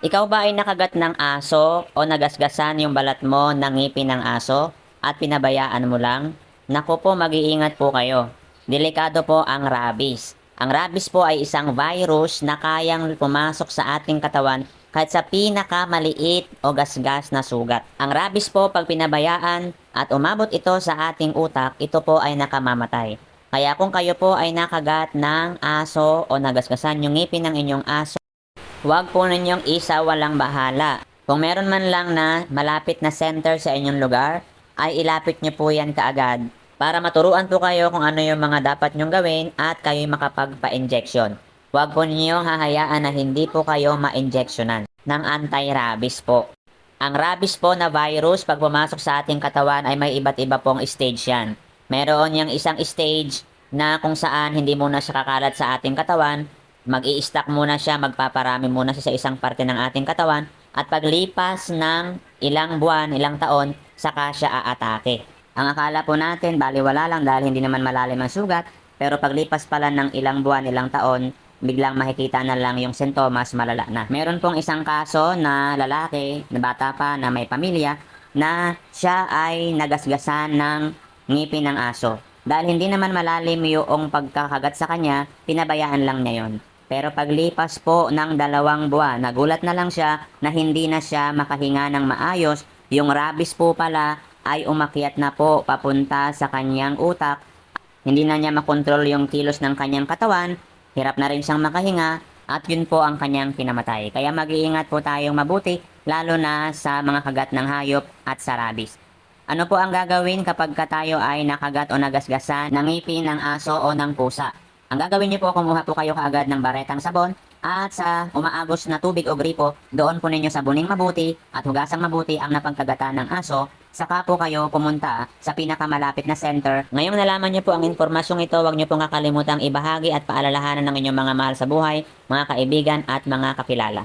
Ikaw ba ay nakagat ng aso o nagasgasan yung balat mo ng ngipin ng aso at pinabayaan mo lang? Naku po, mag-iingat po kayo. Delikado po ang rabies. Ang rabies po ay isang virus na kayang pumasok sa ating katawan kahit sa pinakamaliit o gasgas na sugat. Ang rabies po pag pinabayaan at umabot ito sa ating utak, ito po ay nakamamatay. Kaya kung kayo po ay nakagat ng aso o nagasgasan yung ngipin ng inyong aso, huwag po ninyong isawalang bahala. Kung meron man lang na malapit na center sa inyong lugar, ay ilapit nyo po yan kaagad para maturuan po kayo kung ano yung mga dapat nyong gawin at kayo makapagpa-injection. Huwag po ninyong hahayaan na hindi po kayo ma-injectionan ng anti-rabies po. Ang rabies po na virus pag pumasok sa ating katawan ay may iba't iba pong stage yan. Meron yung isang stage na kung saan hindi muna siya kakalat sa ating katawan, mag-i-stack muna siya, magpaparami muna siya sa isang parte ng ating katawan, at paglipas ng ilang buwan, ilang taon, saka siya aatake. Ang akala po natin, baliwala lang dahil hindi naman malalim ang sugat, pero paglipas pala ng ilang buwan, ilang taon, biglang makikita na lang yung sintomas, malala na. Meron pong isang kaso na lalaki, na bata pa, na may pamilya, na siya ay nagasgasan ng ngipin ng aso. Dahil hindi naman malalim yung pagkakagat sa kanya, pinabayaan lang niya yon. Pero paglipas po ng 2 buwan, nagulat na lang siya na hindi na siya makahinga ng maayos. Yung rabies po pala ay umakyat na po papunta sa kanyang utak. Hindi na niya makontrol yung kilos ng kanyang katawan. Hirap na rin siyang makahinga at yun po ang kanyang kinamatay. Kaya mag-iingat po tayong mabuti lalo na sa mga kagat ng hayop at sa rabies. Ano po ang gagawin kapag tayo ay nakagat o nagasgasan ng ngipin ng aso o ng pusa? Ang gagawin niyo po, kumuha po kayo kaagad ng baretang sabon at sa umaagos na tubig o gripo, doon po ninyo sabuning mabuti at hugasang mabuti ang napagkagatan ng aso. Saka po kayo pumunta sa pinakamalapit na center. Ngayong nalaman niyo po ang impormasyong ito, huwag niyo pong kakalimutang ibahagi at paalalahanan ng inyong mga mahal sa buhay, mga kaibigan at mga kakilala.